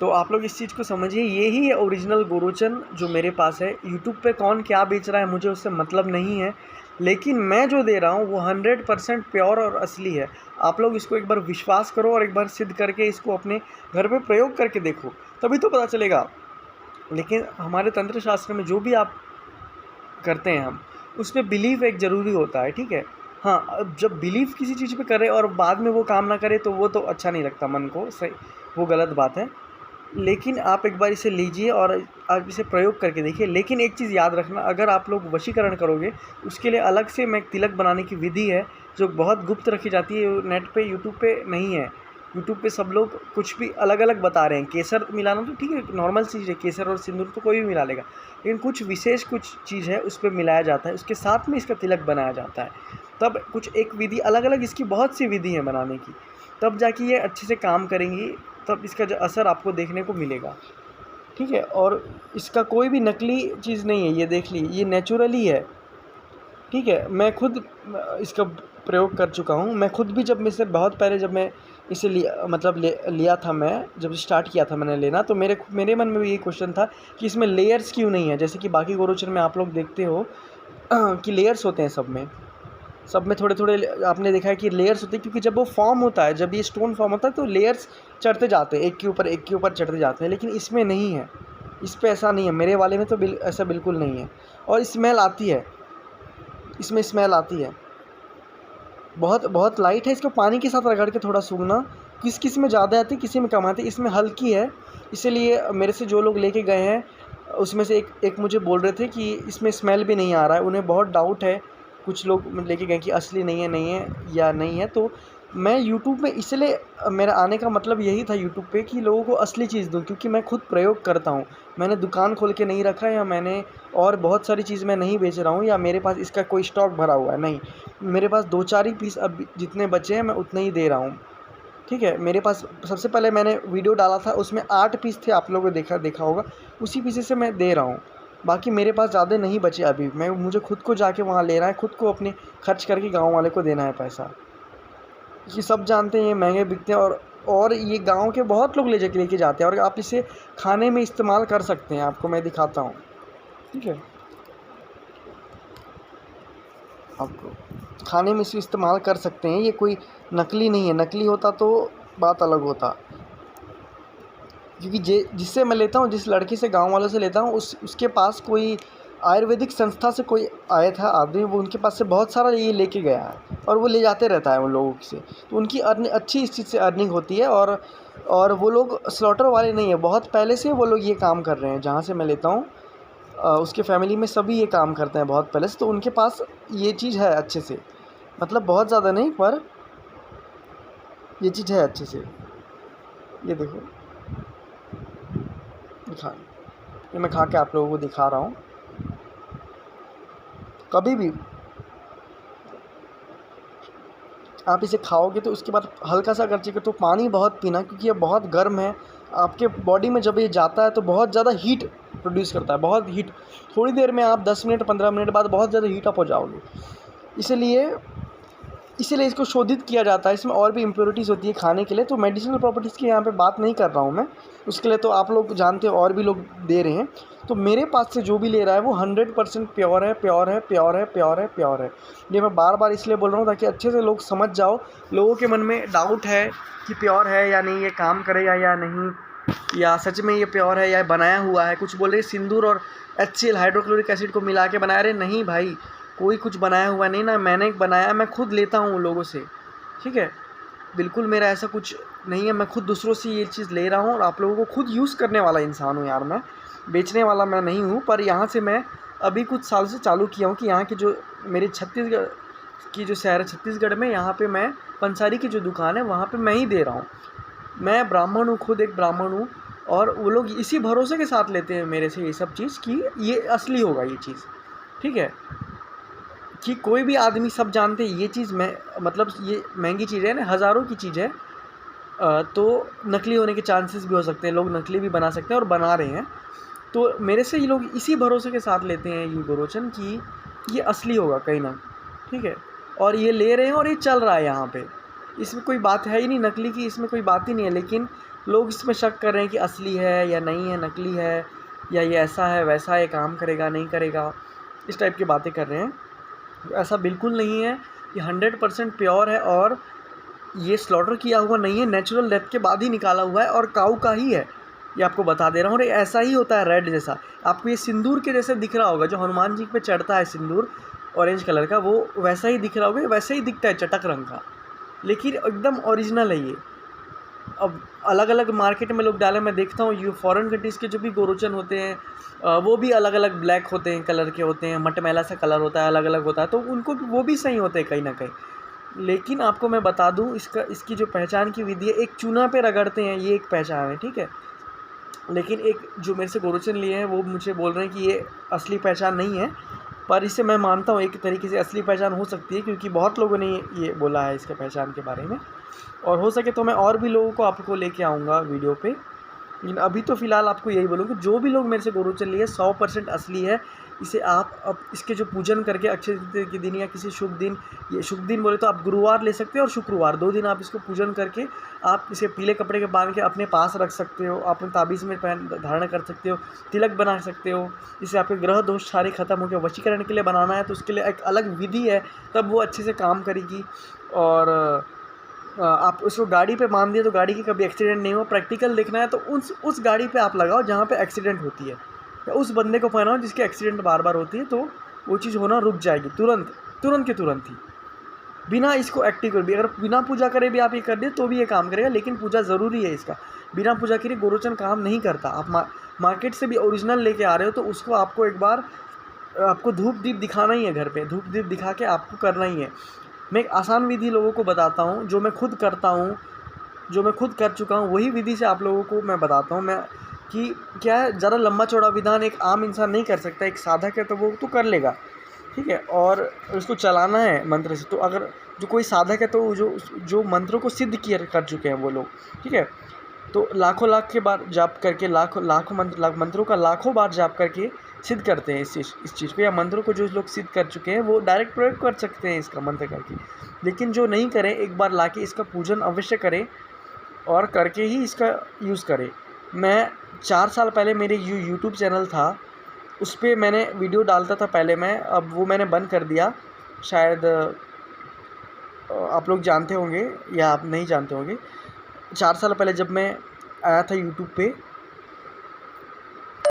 तो आप लोग इस चीज़ को समझिए, ये ही है ओरिजिनल गोरोचन जो मेरे पास है। यूट्यूब पे कौन क्या बेच रहा है मुझे उससे मतलब नहीं है, लेकिन मैं जो दे रहा हूँ वो 100% प्योर और असली है। आप लोग इसको एक बार विश्वास करो और एक बार सिद्ध करके इसको अपने घर पे प्रयोग करके देखो, तभी तो पता चलेगा। लेकिन हमारे तंत्र शास्त्र में जो भी आप करते हैं हम, उसमें बिलीव एक ज़रूरी होता है, ठीक है। हाँ, अब जब बिलीव किसी चीज़ पे करें और बाद में वो काम ना करे तो वो तो अच्छा नहीं लगता मन को, सही, वो गलत बात है। लेकिन आप एक बार इसे लीजिए और आप इसे प्रयोग करके देखिए। लेकिन एक चीज़ याद रखना, अगर आप लोग वशीकरण करोगे, उसके लिए अलग से मैं तिलक बनाने की विधि है जो बहुत गुप्त रखी जाती है, नेट पे, यूट्यूब पे नहीं है। यूट्यूब पे सब लोग कुछ भी अलग अलग बता रहे हैं। केसर मिलाना तो ठीक है, नॉर्मल चीज़ है, केसर और सिंदूर तो कोई भी मिला लेगा, लेकिन कुछ विशेष कुछ चीज़ है उस पर मिलाया जाता है, उसके साथ में इसका तिलक बनाया जाता है। तब कुछ एक विधि अलग अलग, इसकी बहुत सी विधि है बनाने की, तब जाके ये अच्छे से काम करेंगी, तब इसका जो असर आपको देखने को मिलेगा, ठीक है। और इसका कोई भी नकली चीज़ नहीं है, ये देख लीजिए, ये नेचुरली है, ठीक है। मैं खुद इसका प्रयोग कर चुका हूँ। मैं खुद भी जब मैं से बहुत पहले जब मैं इसे लिया, मतलब लिया था, मैं जब स्टार्ट किया था मैंने लेना, तो मेरे मन में भी यही क्वेश्चन था कि इसमें लेयर्स क्यों नहीं है। जैसे कि बाकी गोरोचन में आप लोग देखते हो कि लेयर्स होते हैं सब में थोड़े थोड़े आपने देखा है कि लेयर्स होते हैं, क्योंकि जब वो फॉर्म होता है, जब ये स्टोन फॉर्म होता है तो लेयर्स चढ़ते जाते हैं, एक के ऊपर एक के ऊपर चढ़ते जाते हैं। लेकिन इसमें नहीं है, इस पे ऐसा नहीं है, मेरे वाले में तो ऐसा बिल्कुल नहीं है। और स्मेल आती है, इसमें स्मेल आती है, बहुत बहुत लाइट है। इसको पानी के साथ रगड़ के थोड़ा सूंघना, किस में ज़्यादा आती है, किसी में कम आती है। इसमें हल्की है, इसीलिए मेरे से जो लोग लेके गए हैं उसमें से एक मुझे बोल रहे थे कि इसमें स्मेल भी नहीं आ रहा है, उन्हें बहुत डाउट है। कुछ लोग लेके गए कि असली नहीं है या नहीं है। तो मैं यूट्यूब में इसलिए, मेरा आने का मतलब यही था यूट्यूब पे कि लोगों को असली चीज़ दूँ, क्योंकि मैं खुद प्रयोग करता हूँ। मैंने दुकान खोल के नहीं रखा है, या मैंने और बहुत सारी चीज़ मैं नहीं बेच रहा हूँ, या मेरे पास इसका कोई स्टॉक भरा हुआ है, नहीं। मेरे पास 2-4 ही पीस अब जितने बचे हैं मैं उतने ही दे रहा हूँ, ठीक है। मेरे पास सबसे पहले मैंने वीडियो डाला था, उसमें 8 पीस थे, आप लोगों ने देखा होगा, उसी पीस से मैं दे रहा हूँ। बाकी मेरे पास ज़्यादा नहीं बचे अभी, मुझे खुद को जाके वहाँ लेना है, खुद को अपने खर्च करके गाँव वाले को देना है पैसा। ये सब जानते हैं ये महंगे बिकते हैं, और ये गांव के बहुत लोग लेके जाते हैं, और आप इसे खाने में इस्तेमाल कर सकते हैं। आपको मैं दिखाता हूँ, ठीक है। आपको खाने में इसे इस्तेमाल कर सकते हैं, ये कोई नकली नहीं है। नकली होता तो बात अलग होता, क्योंकि जिससे मैं लेता हूँ, जिस लड़की से, गांव वालों से लेता हूँ, उसके पास कोई आयुर्वेदिक संस्था से कोई आया था आदमी, वो उनके पास से बहुत सारा ये लेके गया है, और वो ले जाते रहता है उन लोगों से। तो उनकी अच्छी इस चीज़ से अर्निंग होती है, और वो लोग स्लॉटर वाले नहीं है, बहुत पहले से वो लोग ये काम कर रहे हैं। जहाँ से मैं लेता हूँ उसके फैमिली में सभी ये काम करते हैं बहुत पहले से, तो उनके पास ये चीज़ है अच्छे से, मतलब बहुत ज़्यादा नहीं, पर ये चीज़ है अच्छे से। ये देखो, ये मैं खा के आप लोगों को दिखा रहा हूँ। कभी भी आप इसे खाओगे तो उसके बाद हल्का सा, अगर चाहिए तो पानी बहुत पीना, क्योंकि ये बहुत गर्म है। आपके बॉडी में जब ये जाता है तो बहुत ज़्यादा हीट प्रोड्यूस करता है, बहुत हीट। थोड़ी देर में आप 10 मिनट 15 मिनट बाद बहुत ज़्यादा हीट अप हो जाओगे। इसीलिए इसको शोधित किया जाता है। इसमें और भी इम्प्योरिटीज़ होती है खाने के लिए, तो मेडिसिनल प्रॉपर्टीज़ की यहाँ पे बात नहीं कर रहा हूँ मैं, उसके लिए तो आप लोग जानते हो, और भी लोग दे रहे हैं। तो मेरे पास से जो भी ले रहा है वो 100% प्योर है, प्योर है, प्योर है, प्योर है, प्योर है। ये मैं बार बार इसलिए बोल रहा हूँ ताकि अच्छे से लोग समझ जाओ। लोगों के मन में डाउट है कि प्योर है या नहीं, ये काम करेगा या नहीं, या सच में ये प्योर है या बनाया हुआ है। कुछ बोल रहे सिंदूर और HCl हाइड्रोक्लोरिक एसिड को मिला के बनाया। अरे नहीं भाई, कोई कुछ बनाया हुआ नहीं ना, मैंने बनाया, मैं खुद लेता हूँ लोगों से, ठीक है। बिल्कुल मेरा ऐसा कुछ नहीं है, मैं खुद दूसरों से ये चीज़ ले रहा हूँ, और आप लोगों को खुद यूज़ करने वाला इंसान हूँ यार, मैं बेचने वाला मैं नहीं हूँ। पर यहाँ से मैं अभी कुछ साल से चालू किया हूँ कि यहाँ की जो मेरे छत्तीसगढ़ की जो शहर है, छत्तीसगढ़ में, यहाँ पे मैं पंसारी की जो दुकान है वहाँ पे मैं ही दे रहा हूँ। मैं ब्राह्मण हूँ, खुद एक ब्राह्मण हूँ, और वो लोग इसी भरोसे के साथ लेते हैं मेरे से ये सब चीज़ कि ये असली होगा ये चीज़, ठीक है। कि कोई भी आदमी, सब जानते हैं ये चीज़ में, मतलब ये महंगी चीज़ है ना, हज़ारों की चीज़ है, तो नकली होने के चांसेस भी हो सकते हैं, लोग नकली भी बना सकते हैं और बना रहे हैं। तो मेरे से ये लोग इसी भरोसे के साथ लेते हैं ये गोरोचन कि ये असली होगा कहीं ना, ठीक है। और ये ले रहे हैं और ये चल रहा है यहाँ पे, इसमें कोई बात है ही नहीं नकली की, इसमें कोई बात ही नहीं है। लेकिन लोग इसमें शक कर रहे हैं कि असली है या नहीं है, नकली है, या ये ऐसा है वैसा है, काम करेगा नहीं करेगा, इस टाइप की बातें कर रहे हैं। ऐसा बिल्कुल नहीं है, ये 100% प्योर है और ये स्लॉटर किया हुआ नहीं है, नेचुरल डेथ के बाद ही निकाला हुआ है और काऊ का ही है, ये आपको बता दे रहा हूँ। और ये ऐसा ही होता है रेड जैसा, आपको ये सिंदूर के जैसे दिख रहा होगा, जो हनुमान जी पे चढ़ता है सिंदूर ऑरेंज कलर का, वो वैसा ही दिख रहा होगा, वैसे ही दिखता है चटक रंग का, लेकिन एकदम ओरिजिनल है ये। अब अलग अलग मार्केट में लोग डाले, मैं देखता हूँ ये फॉरेन कंट्रीज़ के जो भी गोरोचन होते हैं वो भी अलग अलग ब्लैक होते हैं, कलर के होते हैं, मटमैला सा कलर होता है, अलग अलग होता है, तो उनको वो भी सही होते हैं कहीं ना कहीं। लेकिन आपको मैं बता दूं इसकी जो पहचान की विधि है, एक चूना पे रगड़ते हैं, ये एक पहचान है, ठीक है। लेकिन एक जो मेरे से गोरोचन लिए हैं वो मुझे बोल रहे हैं कि ये असली पहचान नहीं है, पर इसे मैं मानता हूँ एक तरीके से असली पहचान हो सकती है, क्योंकि बहुत लोगों ने ये बोला है इसके पहचान के बारे में। और हो सके तो मैं और भी लोगों को आपको लेके आऊँगा वीडियो पे, लेकिन अभी तो फ़िलहाल आपको यही बोलूँगा, जो भी लोग मेरे से गोरोचन लिए 100% असली है। इसे आप अब इसके जो पूजन करके अक्षय तृतीया के दिन या किसी शुभ दिन, ये शुभ दिन बोले तो आप गुरुवार ले सकते हो और शुक्रवार, 2 दिन आप इसको पूजन करके आप इसे पीले कपड़े के बांध के अपने पास रख सकते हो, अपने ताबीज़ में धारण कर सकते हो, तिलक बना सकते हो। इससे आपके ग्रह दोष सारे खत्म हो गए। वशीकरण के लिए बनाना है तो उसके लिए एक अलग विधि है, तब वो अच्छे से काम करेगी। और आप उसको गाड़ी पे बांध दिए तो गाड़ी की कभी एक्सीडेंट नहीं हो। प्रैक्टिकल देखना है तो उस गाड़ी पे आप लगाओ जहाँ पे एक्सीडेंट होती है, या उस बंदे को पहनाओ जिसकी एक्सीडेंट बार बार होती है, तो वो चीज़ होना रुक जाएगी तुरंत, तुरंत के तुरंत ही, बिना इसको एक्टिव कर भी। अगर बिना पूजा करे भी आप ये कर दे तो भी ये काम करेगा, लेकिन पूजा ज़रूरी है इसका। बिना पूजा के गोरोचन काम नहीं करता। आप मार्केट से भी ओरिजिनल लेके आ रहे हो तो उसको आपको एक बार आपको धूप दीप दिखाना ही है, घर पे धूप दीप दिखा के आपको करना ही है। मैं एक आसान विधि लोगों को बताता हूँ, जो मैं खुद करता हूँ, जो मैं खुद कर चुका हूँ, वही विधि से आप लोगों को मैं बताता हूँ। मैं कि क्या है, ज़्यादा लंबा चौड़ा विधान एक आम इंसान नहीं कर सकता, एक साधक है तो वो तो कर लेगा, ठीक है। और उसको चलाना है मंत्र से, तो अगर जो कोई साधक है तो जो मंत्रों को सिद्ध किया कर चुके हैं वो लोग, ठीक है, तो लाखों लाख के बार जाप करके, लाखों मंत्रों का लाखों बार जाप करके सिद्ध करते हैं इस चीज़ को। या मंत्रों को जो लोग सिद्ध कर चुके हैं वो डायरेक्ट प्रयोग कर सकते हैं इसका मंत्र करके। लेकिन जो नहीं करें, एक बार लाके इसका पूजन अवश्य करें और करके ही इसका यूज़ करें। मैं 4 साल पहले मेरे यूट्यूब चैनल था, उस पर मैंने वीडियो डालता था पहले मैं, अब वो मैंने बंद कर दिया। शायद आप लोग जानते होंगे या आप नहीं जानते होंगे। 4 साल पहले जब मैं आया था यूट्यूब पे,